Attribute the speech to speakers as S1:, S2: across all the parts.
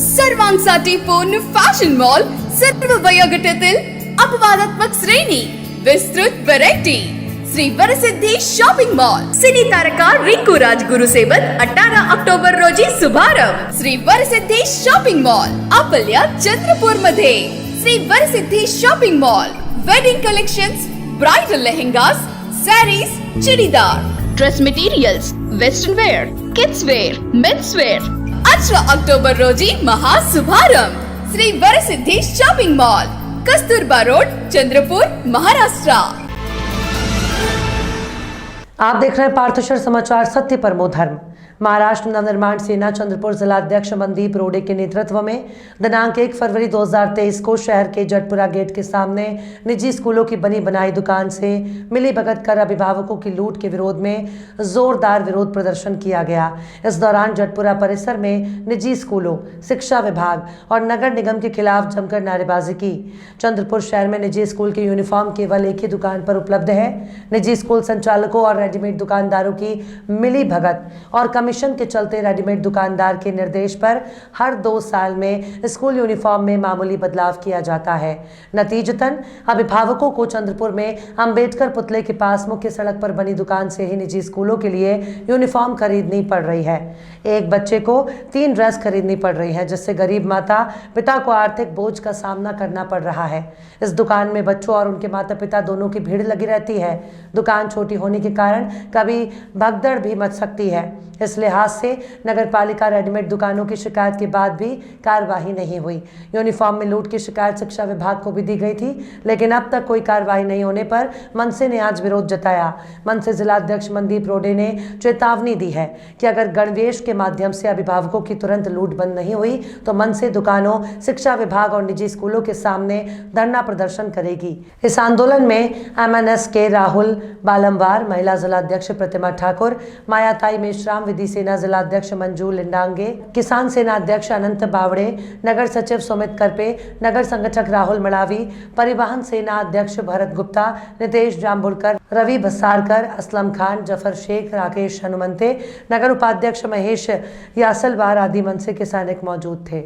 S1: सर्वांसाठी पूर्ण fashion mall, सर्व वयोगटातील अपवादात्मक श्रेणी, विस्तृत variety, Shri Varasiddhi shopping mall, सिनी तारका रिंकू राजगुरु सोबत 18 ऑक्टोबर रोजी शुभारंभ. श्री वरसिद्धी शॉपिंग मॉल आपल्या चंद्रपूर मध्ये. Shri Varasiddhi shopping mall, wedding collections, bridal lehengas, sarees, churidar, dress materials, western wear, kids wear, men's wear. 18 October रोजी महाशुभारंभ. Shri Varasiddhi shopping mall, Kasturba road, Chandrapur, Maharashtra.
S2: आप देख रहे हैं पार्थशर समाचार, सत्य परमो धर्म. महाराष्ट्र नवनिर्माण सेना चंद्रपुर जिलाध्यक्ष मनदीप रोडे के नेतृत्व में दिनांक 1 फरवरी 2023 को शहर के जटपुरा गेट के सामने निजी स्कूलों की बनी बनाई दुकान से मिली भगत कर अभिभावकों की लूट के विरोध में जोरदार विरोध प्रदर्शन किया गया. इस दौरान जटपुरा परिसर में निजी स्कूलों, शिक्षा विभाग और नगर निगम के खिलाफ जमकर नारेबाजी की. चंद्रपुर शहर में निजी स्कूल की यूनिफॉर्म केवल एक ही दुकान पर उपलब्ध है. निजी स्कूल संचालकों और रेडीमेड दुकानदारों की मिली भगत और कमीशन के चलते रेडीमेड दुकानदार के निर्देश पर हर 2 साल में स्कूल यूनिफॉर्म में मामूली बदलाव किया जाता है. नतीजतन अभिभावकों को चंद्रपुर में अंबेडकर पुतले के पास मुख्य सड़क पर बनी दुकान से ही निजी स्कूलों के लिए यूनिफॉर्म खरीदनी पड़ रही है. एक बच्चे को 3 ड्रेस खरीदनी पड़ रही है, जिससे गरीब माता पिता को आर्थिक बोझ का सामना करना पड़ रहा है. इस दुकान में बच्चों और उनके माता पिता दोनों की भीड़ लगी रहती है. दुकान छोटी होने के कारण कभी भगदड़ भी मच सकती है. इस लिहाज से नगर पालिका रेडीमेड दुकानों की शिकायत के बाद भी कार्रवाई नहीं हुई. यूनिफॉर्म में लूट की शिकायत शिक्षा विभाग को भी दी गई थी, लेकिन अब तक कोई कार्रवाई नहीं होने पर मनसे ने आज विरोध जताया. मनसे जिलाध्यक्ष मनदीप रोडे ने चेतावनी दी है कि अगर गणवेश के माध्यम से अभिभावकों की तुरंत लूट बंद नहीं हुई तो मनसे दुकानों, शिक्षा विभाग और निजी स्कूलों के सामने धरना प्रदर्शन करेगी. इस आंदोलन में MNS के राहुल बालमवार, महिला जिलाध्यक्ष प्रतिमा ठाकुर, मायाताई मेश्राम, विधि सेना जिलाध्यक्ष मंजू लिंडांगे, किसान सेना अध्यक्ष अनंत बावड़े, नगर सचिव सुमित करपे, नगर संगठक राहुल मड़ावी, परिवहन सेना अध्यक्ष भरत गुप्ता, नितेश जाम्बुड़कर, रवि भसारकर, असलम खान, जफर शेख, राकेश हनुमंते, नगर उपाध्यक्ष महेश यासलवार आदि मनसे के सैनिक मौजूद थे.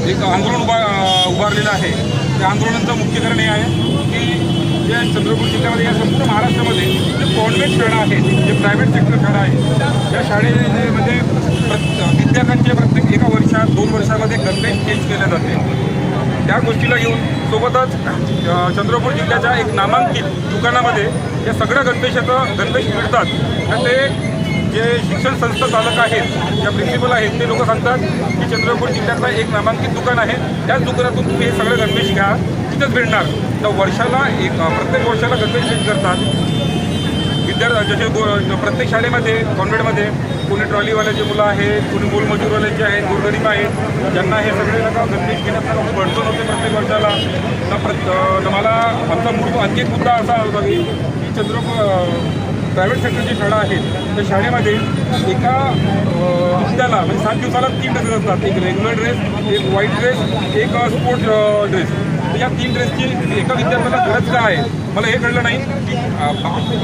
S3: एक आंदोलन उभारलेलं आहे. त्या आंदोलनाचं मुख्य कारण हे आहे की या चंद्रपूर जिल्ह्यामध्ये, या संपूर्ण महाराष्ट्रामध्ये जे कॉन्व्हेंट शाळा आहेत, जे प्रायव्हेट सेक्टर शाळा आहेत, या शाळेमध्ये विद्यार्थ्यांचे प्रत्येक एका वर्षात 2 वर्षामध्ये गणवेश चेंज केले जाते. त्या गोष्टीला घेऊन सोबतच चंद्रपूर जिल्ह्याच्या एक नामांकित दुकानामध्ये या सगळ्या गणवेश मिळतात. तर ते जे शिक्षण संस्था चालक आहेत, ज्या प्रिन्सिपल आहेत, ते लोक सांगतात की चंद्रपूर जिल्ह्यातला एक नामांकित दुकान आहे, त्याच दुकानातून तुम्ही हे सगळे गणवेश घ्या, तिथंच भेटणार. तर वर्षाला प्रत्येक वर्षाला गणवेश चेंज करतात. जसे प्रत्येक शाळेमध्ये, कॉन्व्हेंटमध्ये कोणी ट्रॉलीवाल्याची मुलं आहेत, कोणी मोलमजूरवाल्याचे आहेत, गोरगरीब आहेत, ज्यांना हे सगळे गणवेश घेण्यात खूप अडचण होते प्रत्येक वर्षाला. तर मला आमचा आणखी एक मुद्दा असा होता की चंद्रपूर प्रायव्हेट सेक्टरची शाळा आहेत, त्या शाळेमध्ये एका हप्त्याला म्हणजे 7 दिवसाला 3 ड्रेसेस असतात. एक रेग्युलर ड्रेस, एक व्हाईट ड्रेस, एक स्पोर्ट्स ड्रेस. तर या 3 ड्रेसची एका विद्यार्थ्याला गरज काय आहे मला हे कळलं नाही. की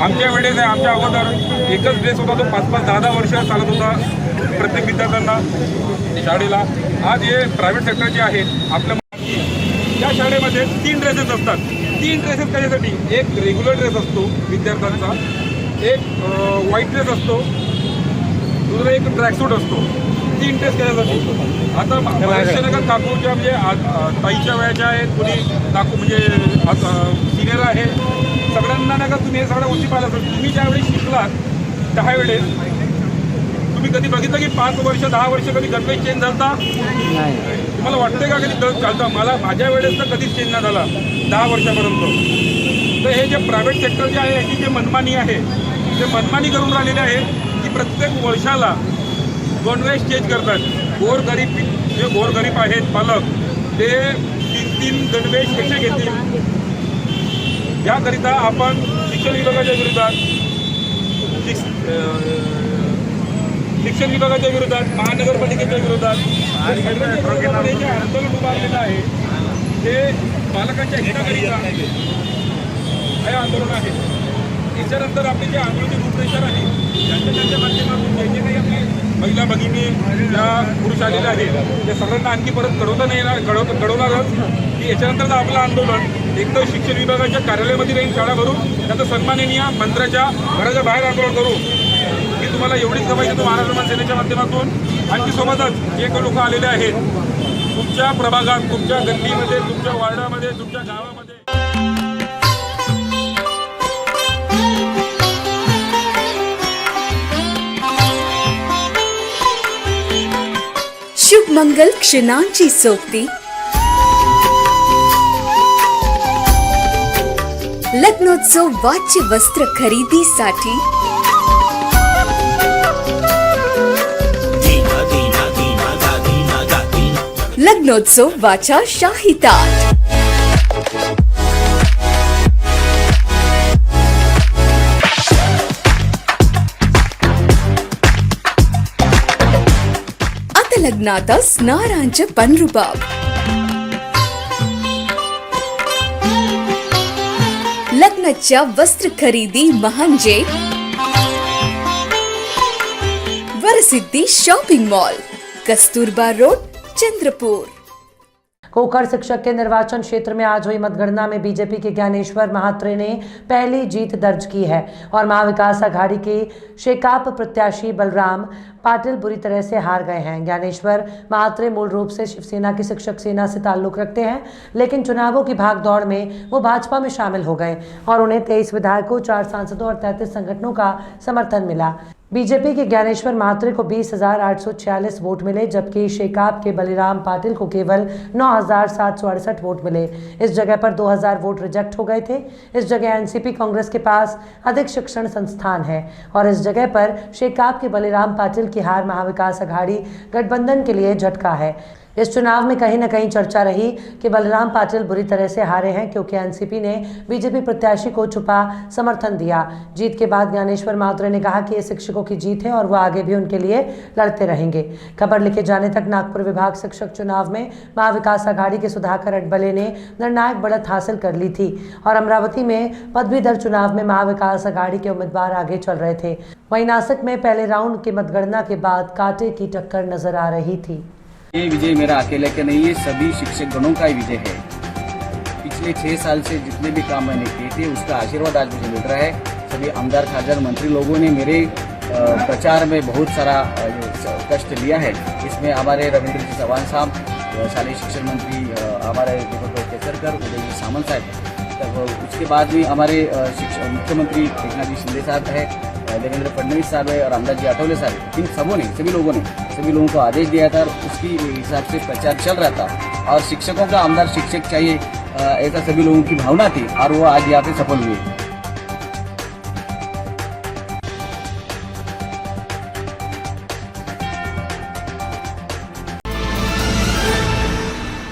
S3: आमच्या वेळेस आहे, आमच्या अगोदर एकच ड्रेस होता, तो 5-5, 10-10 वर्ष चालत होता प्रत्येक विद्यार्थ्यांना शाळेला. आज हे प्रायव्हेट सेक्टर जे आहेत आपल्या त्या शाळेमध्ये 3 ड्रेसेस असतात. 3 ड्रेसेस कशासाठी? एक रेग्युलर ड्रेस असतो विद्यार्थ्यांचा, एक व्हाईट ड्रेस असतो, दुसरा एक ट्रॅकसूट असतो. 3 ड्रेस कशासाठी? आता बऱ्याचशा काकूच्या म्हणजे ताईच्या वयाच्या आहेत, कोणी काकू म्हणजे सिनियर आहे, सगळ्यांना नाही का तुम्ही हे सगळं उंची पाहिलं असेल. तुम्ही ज्यावेळी शिकलात त्यावेळेस तुम्ही कधी बघितलं की 5 वर्ष 10 वर्ष कधी गणवेश चेंज झाला? तुम्हाला वाटतंय का कधी चालतं? मला माझ्या वेळेस तर कधीच चेंज नाही झाला 10 वर्षापर्यंत. तर हे जे प्रायव्हेट सेक्टर जे आहे, याची जे मनमानी आहे, ते मनमानी करून राहिलेले आहे की प्रत्येक वर्षाला गणवेश चेंज करतात. जे गोरगरीब आहेत पालक, ते 3-3 गणवेश कसे घेतील? याकरिता आपण शिक्षण विभागाच्या विरोधात, महानगरपालिकेच्या विरोधात आंदोलन उभारलेलं आहे. ते पालकांच्या हिताकरिता हे आंदोलन आहे. याच्यानंतर आपली जे आंदोलनाची रूपरेषा आहे, त्यांच्या माध्यमातून जे काही महिला भगिनी या पुरुष आलेले आहेत त्या सगळ्यांना आणखी परत कळवता नाही येणार कळवलं लागलं की याच्यानंतरचं आपलं आंदोलन एक तर शिक्षण विभागाच्या कार्यालयामध्ये राहील शाळा भरून त्याचं सन्माननीय मंत्र्याच्या घराच्या बाहेर आंदोलन करू. मी तुम्हाला एवढीच खबर देतो महाराष्ट्र मान सेनेच्या माध्यमातून आणखी सोबतच जे काही लोक आलेले आहेत तुमच्या प्रभागात, तुमच्या गल्लीमध्ये, तुमच्या वार्डामध्ये, तुमच्या गावामध्ये
S1: शुभ मंगल क्षणांची सोबती लग्नोत्सव वाच्य वस्त्र खरेदीसाठी लग्नोत्सव वाचा शाही ताट. आता लग्नात असणाऱ्यांचे पणरुबाब. लग्नाच्या वस्त्र खरेदी म्हणजे Varasiddhi shopping mall, Kasturba road, Chandrapur.
S2: कोकर शिक्षक के निर्वाचन क्षेत्र में आज हुई मतगणना में बीजेपी के ज्ञानेश्वर महात्रे ने पहली जीत दर्ज की है और महाविकास आघाड़ी के शेकाप प्रत्याशी बलराम पाटिल बुरी तरह से हार गए हैं. ज्ञानेश्वर महात्रे मूल रूप से शिवसेना की शिक्षक सेना से ताल्लुक रखते हैं, लेकिन चुनावों की भागदौड़ में वो भाजपा में शामिल हो गए और उन्हें 23 विधायकों, 4 सांसदों और 33 संगठनों का समर्थन मिला. बीजेपी के ज्ञानेश्वर महात्रे को 20,846 वोट मिले, जबकि शेकाप के बलिराम पाटिल को केवल 9,768 वोट मिले. इस जगह पर 2,000 वोट रिजेक्ट हो गए थे. इस जगह एनसीपी कांग्रेस के पास अधिक शिक्षण संस्थान है और इस जगह पर शेकाप के बलिराम पाटिल की हार महाविकास आघाड़ी गठबंधन के लिए झटका है. इस चुनाव में कहीं न कहीं चर्चा रही कि बलराम पाटिल बुरी तरह से हारे हैं क्योंकि एनसीपी ने बीजेपी प्रत्याशी को छुपा समर्थन दिया. जीत के बाद ज्ञानेश्वर महात्रे ने कहा कि ये शिक्षकों की जीत है और वो आगे भी उनके लिए लड़ते रहेंगे. खबर लिखे जाने तक नागपुर विभाग शिक्षक चुनाव में महाविकास आघाड़ी के सुधाकर अडबले ने निर्णायक बढ़त हासिल कर ली थी और अमरावती में पदवीधर चुनाव में महाविकास आघाड़ी के उम्मीदवार आगे चल रहे थे. वहीं नासिक में पहले राउंड की मतगणना के बाद कांटे की टक्कर नजर आ रही थी.
S4: ये विजय मेरा अकेले का नहीं, ये सभी शिक्षक गणों का ही विजय है. पिछले 6 साल से जितने भी काम मैंने किए थे उसका आशीर्वाद आज मुझे मिल रहा है. सभी आमदार, खासदार, मंत्री लोगों ने मेरे प्रचार में बहुत सारा कष्ट लिया है. इसमें हमारे रविंद्र जी चौहान साहब, शालेय शिक्षण मंत्री हमारे दीपक केसरकर, उदय सामंत साहब, तब उसके बाद भी हमारे मुख्यमंत्री एकनाथ जी शिंदे साहब है, देवेंद्र फडणवीस साहब है और रामदास जी आठवले साहब. इन सबों ने, सभी लोगों को आदेश दिया था और उसकी हिसाब से प्रचार चल रहा था और शिक्षकों का आमदार शिक्षक चाहिए ऐसा सभी लोगों की भावना थी और वो आज यहाँ पे सफल हुए.